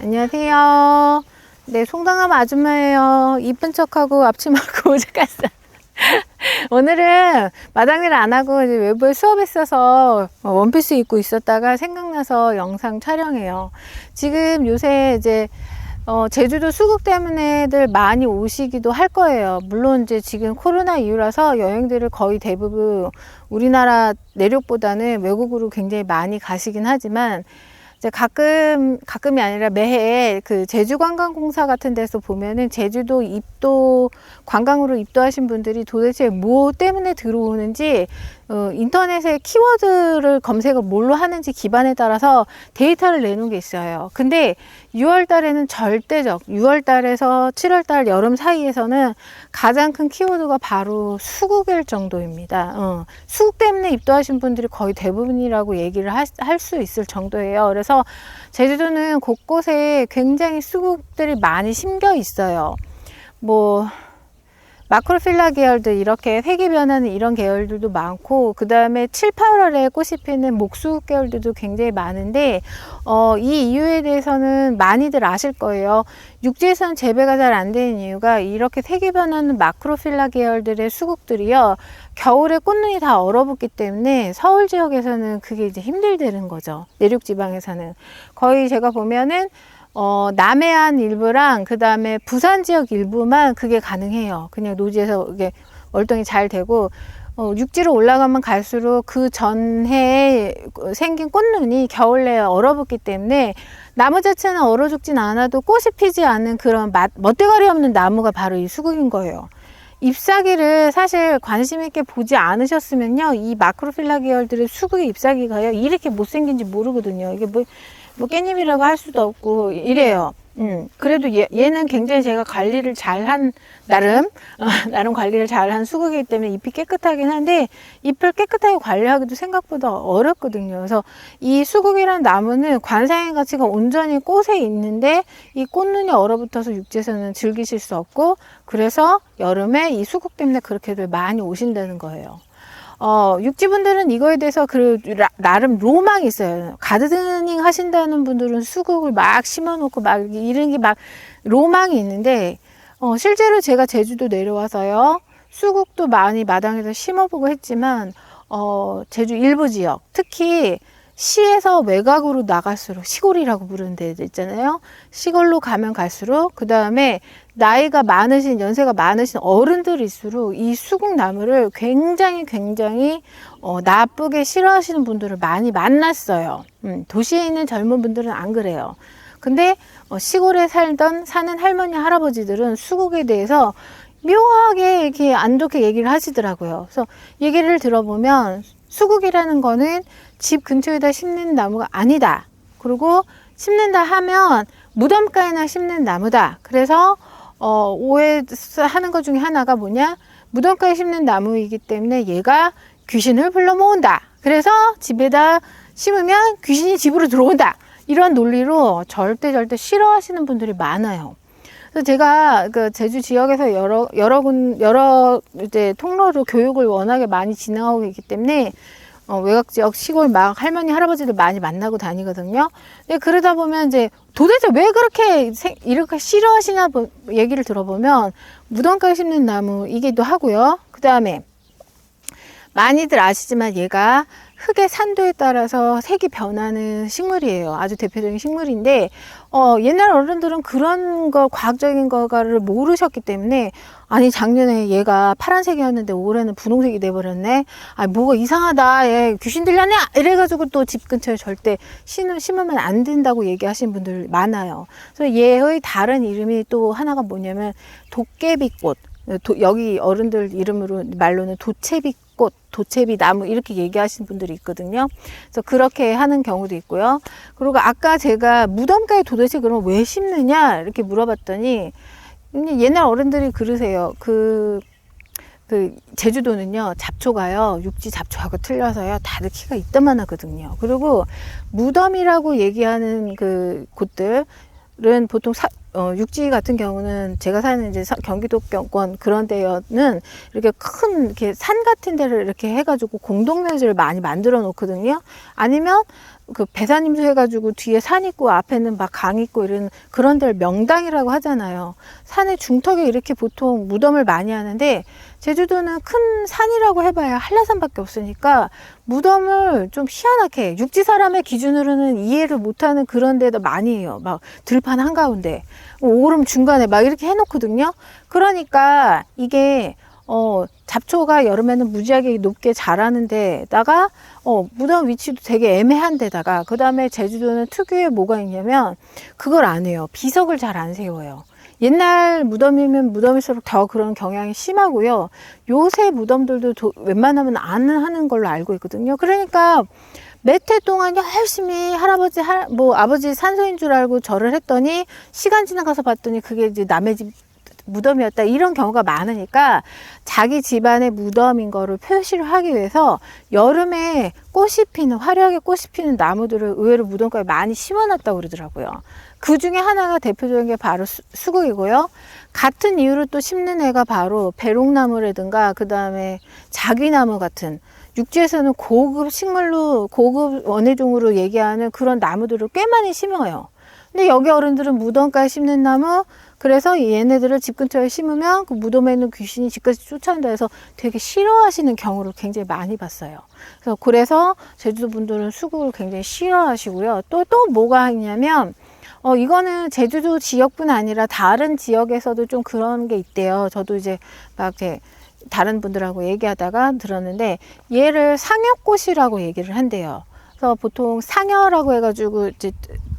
안녕하세요. 네, 송당함 아줌마예요. 이쁜 척하고 앞치마하고 오죽갔어. 오늘은 마당일 안 하고 이제 외부에 수업에 있어서 원피스 입고 있었다가 생각나서 영상 촬영해요. 지금 요새 이제 제주도 수국 때문에들 많이 오시기도 할 거예요. 물론 이제 지금 코로나 이후라서 여행들을 거의 대부분 우리나라 내륙보다는 외국으로 굉장히 많이 가시긴 하지만 이제 가끔이 아니라 매해 그 제주관광공사 같은 데서 보면은 제주도 관광으로 입도하신 분들이 도대체 뭐 때문에 들어오는지 인터넷에 키워드를 검색을 뭘로 하는지 기반에 따라서 데이터를 내놓은 게 있어요. 근데 6월 달에는 6월 달에서 7월 달 여름 사이에서는 가장 큰 키워드가 바로 수국일 정도입니다. 수국 때문에 입도하신 분들이 거의 대부분이라고 얘기를 할 수 있을 정도예요. 그래서 제주도는 곳곳에 굉장히 수국들이 많이 심겨 있어요. 뭐 마크로필라 계열들 이렇게 색이 변하는 이런 계열들도 많고, 그 다음에 7, 8월에 꽃이 피는 목수국 계열들도 굉장히 많은데 이 이유에 대해서는 많이들 아실 거예요. 육지에서는 재배가 잘 안 되는 이유가 이렇게 색이 변하는 마크로필라 계열들의 수국들이요, 겨울에 꽃눈이 다 얼어붙기 때문에 서울 지역에서는 그게 이제 힘들다는 거죠. 내륙 지방에서는 거의 제가 보면은 남해안 일부랑 그 다음에 부산 지역 일부만 그게 가능해요. 그냥 노지에서 이게 월동이 잘 되고, 육지로 올라가면 갈수록 그 전해에 생긴 꽃눈이 겨울 내에 얼어붙기 때문에 나무 자체는 얼어 죽진 않아도 꽃이 피지 않은 그런 멋대가리 없는 나무가 바로 이 수국인 거예요. 잎사귀를 사실 관심 있게 보지 않으셨으면요, 이 마크로필라 계열들의 수국의 잎사귀가요 이렇게 못생긴지 모르거든요. 이게 뭐 깻잎이라고 할 수도 없고 이래요. 그래도 얘는 굉장히 제가 관리를 잘한 나름 관리를 잘한 수국이기 때문에 잎이 깨끗하긴 한데, 잎을 깨끗하게 관리하기도 생각보다 어렵거든요. 그래서 이 수국이라는 나무는 관상의 가치가 온전히 꽃에 있는데 이 꽃눈이 얼어붙어서 육지에서는 즐기실 수 없고, 그래서 여름에 이 수국 때문에 그렇게들 많이 오신다는 거예요. 육지분들은 이거에 대해서 나름 로망이 있어요. 가드닝 하신다는 분들은 수국을 막 심어놓고 막 이런 게 막 로망이 있는데, 실제로 제가 제주도 내려와서요, 수국도 많이 마당에서 심어보고 했지만, 제주 일부 지역, 특히 시에서 외곽으로 나갈수록, 시골이라고 부르는 데 있잖아요. 시골로 가면 갈수록, 그 다음에 연세가 많으신 어른들일수록 이 수국나무를 굉장히 나쁘게 싫어하시는 분들을 많이 만났어요. 도시에 있는 젊은 분들은 안 그래요. 근데 시골에 사는 할머니, 할아버지들은 수국에 대해서 묘하게 이렇게 안 좋게 얘기를 하시더라고요. 그래서 얘기를 들어보면 수국이라는 거는 집 근처에다 심는 나무가 아니다. 그리고 심는다 하면 무덤가에나 심는 나무다. 그래서 오해하는 것 중에 하나가 뭐냐, 무덤가에 심는 나무이기 때문에 얘가 귀신을 불러 모은다. 그래서 집에다 심으면 귀신이 집으로 들어온다. 이런 논리로 절대 싫어하시는 분들이 많아요. 그래서 제가 그 제주 지역에서 여러 이제 통로로 교육을 워낙에 많이 진행하고 있기 때문에 외곽 지역 시골 막 할머니 할아버지들 많이 만나고 다니거든요. 근데 그러다 보면 이제 도대체 왜 이렇게 싫어하시나 얘기를 들어보면, 무덤가에 심는 나무이기도 하고요. 그 다음에 많이들 아시지만 얘가 흙의 산도에 따라서 색이 변하는 식물이에요. 아주 대표적인 식물인데, 옛날 어른들은 그런 거, 과학적인 거를 모르셨기 때문에, 아니, 작년에 얘가 파란색이었는데 올해는 분홍색이 돼버렸네. 아, 뭐가 이상하다. 얘 귀신 들렸냐? 이래가지고 또 집 근처에 절대 심으면 안 된다고 얘기하시는 분들 많아요. 그래서 얘의 다른 이름이 또 하나가 뭐냐면, 도깨비꽃. 여기 어른들 말로는 도채비꽃, 도채비나무 이렇게 얘기하시는 분들이 있거든요. 그래서 그렇게 하는 경우도 있고요. 그리고 아까 제가 무덤가에 도대체 그럼 왜 심느냐 이렇게 물어봤더니, 옛날 어른들이 그러세요. 제주도는요, 잡초가요, 육지 잡초하고 틀려서요, 다들 키가 이따만 하거든요. 그리고 무덤이라고 얘기하는 그 곳들은 보통 육지 같은 경우는 제가 사는 이제 경기도권 그런 데는 이렇게 산 같은 데를 이렇게 해가지고 공동묘지를 많이 만들어 놓거든요. 아니면 그 배산임수 해가지고 뒤에 산 있고 앞에는 막 강 있고 이런 그런 데를 명당이라고 하잖아요. 산의 중턱에 이렇게 보통 무덤을 많이 하는데 제주도는 큰 산이라고 해봐야 한라산밖에 없으니까 무덤을 좀 희한하게 육지 사람의 기준으로는 이해를 못하는 그런 데도 많이 해요. 막 들판 한가운데 오름 중간에 막 이렇게 해놓거든요. 그러니까 이게 잡초가 여름에는 무지하게 높게 자라는 데다가 무덤 위치도 되게 애매한 데다가 그 다음에 제주도는 특유의 뭐가 있냐면 그걸 안 해요. 비석을 잘 안 세워요. 옛날 무덤이면 무덤일수록 더 그런 경향이 심하고요. 요새 무덤들도 웬만하면 안 하는 걸로 알고 있거든요. 그러니까 몇 해 동안 열심히 할아버지, 아버지 산소인 줄 알고 절을 했더니 시간 지나가서 봤더니 그게 이제 남의 집 무덤이었다 이런 경우가 많으니까 자기 집안의 무덤인 거를 표시를 하기 위해서 여름에 꽃이 피는 화려하게 꽃이 피는 나무들을 의외로 무덤가에 많이 심어놨다고 그러더라고요. 그 중에 하나가 대표적인 게 바로 수국이고요. 같은 이유로 또 심는 애가 바로 배롱나무라든가 그 다음에 자귀나무 같은 육지에서는 고급 식물로 고급 원예종으로 얘기하는 그런 나무들을 꽤 많이 심어요. 근데 여기 어른들은 무덤가에 심는 나무 그래서 얘네들을 집 근처에 심으면 그 무덤에 있는 귀신이 집까지 쫓아온다 해서 되게 싫어하시는 경우를 굉장히 많이 봤어요. 그래서 제주도 분들은 수국을 굉장히 싫어하시고요. 또 뭐가 있냐면 이거는 제주도 지역뿐 아니라 다른 지역에서도 좀 그런 게 있대요. 저도 이제 막 이렇게 다른 분들하고 얘기하다가 들었는데 얘를 상여꽃이라고 얘기를 한대요. 그래서 보통 상여라고 해가지고 이제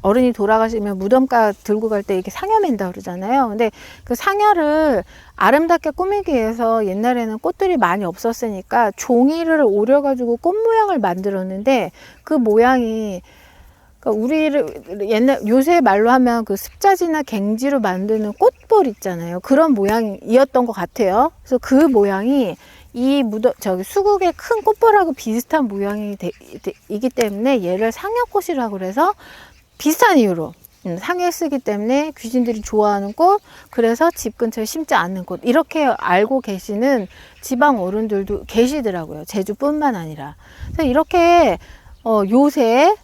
어른이 돌아가시면 무덤가 들고 갈 때 이렇게 상여 맨다 그러잖아요. 근데 그 상여를 아름답게 꾸미기 위해서 옛날에는 꽃들이 많이 없었으니까 종이를 오려가지고 꽃 모양을 만들었는데 그 모양이 그러니까 우리를 요새 말로 하면 그 습자지나 갱지로 만드는 꽃볼 있잖아요. 그런 모양이었던 것 같아요. 그래서 그 모양이 이 수국의 큰 꽃볼하고 비슷한 모양이기 때문에 얘를 상여꽃이라고 그래서 비슷한 이유로 상에 쓰기 때문에 귀신들이 좋아하는 꽃, 그래서 집 근처에 심지 않는 꽃 이렇게 알고 계시는 지방 어른들도 계시더라고요. 제주뿐만 아니라. 그래서 이렇게 요새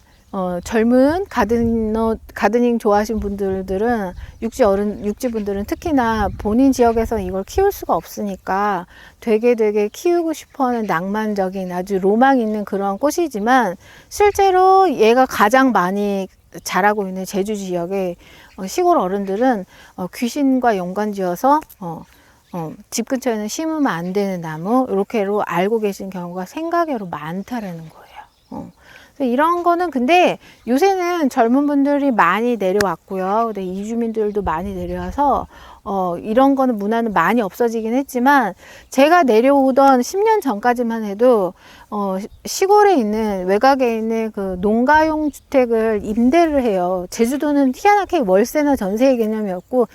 젊은 가드닝 좋아하시는 분들은 육지 분들은 특히나 본인 지역에서 이걸 키울 수가 없으니까 되게 키우고 싶어하는 낭만적인 아주 로망 있는 그런 꽃이지만 실제로 얘가 가장 많이 자라고 있는 제주 지역의 시골 어른들은 귀신과 연관지어서 집 근처에는 심으면 안 되는 나무 이렇게로 알고 계신 경우가 생각외로 많다라는 거예요. 이런 거는 근데 요새는 젊은 분들이 많이 내려왔고요. 근데 이주민들도 많이 내려와서 이런 거는 문화는 많이 없어지긴 했지만 제가 내려오던 10년 전까지만 해도 시골에 있는 외곽에 있는 그 농가용 주택을 임대를 해요. 제주도는 희한하게 월세나 전세의 개념이 없고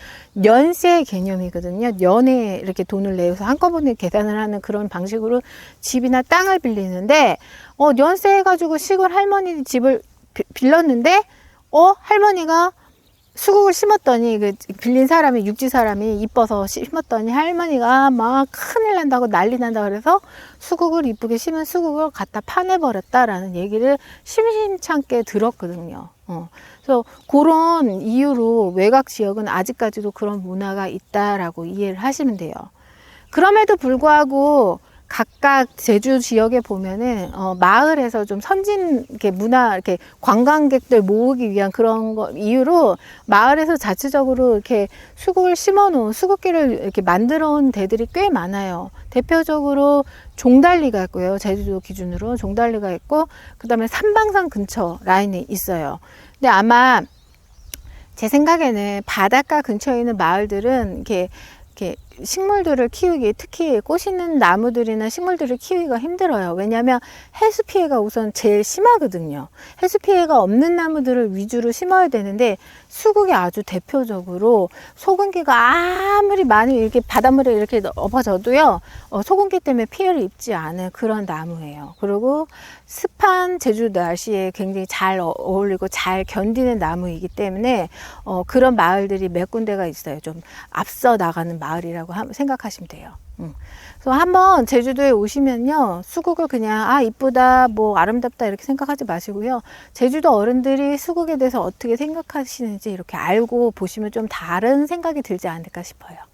연세의 개념이거든요. 연에 이렇게 돈을 내서 한꺼번에 계산을 하는 그런 방식으로 집이나 땅을 빌리는데 연세 해가지고 시골 할머니 집을 빌렸는데 할머니가 수국을 심었더니 그 빌린 사람이 육지 사람이 이뻐서 심었더니 할머니가 막 큰일 난다고 난리 난다 그래서 수국을 이쁘게 심은 수국을 갖다 파내버렸다라는 얘기를 심심찮게 들었거든요. 그래서 그런 이유로 외곽 지역은 아직까지도 그런 문화가 있다라고 이해를 하시면 돼요. 그럼에도 불구하고 각각 제주 지역에 보면은 마을에서 좀 선진 이렇게 문화 이렇게 관광객들 모으기 위한 그런 거 이유로 마을에서 자체적으로 이렇게 수국을 심어 놓은 수국길을 이렇게 만들어 온 데들이 꽤 많아요. 대표적으로 종달리가 있고요. 제주도 기준으로 종달리가 있고 그다음에 삼방산 근처 라인에 있어요. 근데 아마 제 생각에는 바닷가 근처에 있는 마을들은 이렇게 식물들을 키우기, 특히 꽃 있는 나무들이나 식물들을 키우기가 힘들어요. 왜냐하면 해수 피해가 우선 제일 심하거든요. 해수 피해가 없는 나무들을 위주로 심어야 되는데 수국이 아주 대표적으로 소금기가 아무리 많이 이렇게 바닷물에 이렇게 엎어져도요 소금기 때문에 피해를 입지 않은 그런 나무예요. 그리고 습한 제주 날씨에 굉장히 잘 어울리고 잘 견디는 나무이기 때문에 그런 마을들이 몇 군데가 있어요. 좀 앞서 나가는 마을이라고 생각하시면 돼요. 그래서 한번 제주도에 오시면요, 수국을 그냥 아 이쁘다 뭐 아름답다 이렇게 생각하지 마시고요, 제주도 어른들이 수국에 대해서 어떻게 생각하시는지 이렇게 알고 보시면 좀 다른 생각이 들지 않을까 싶어요.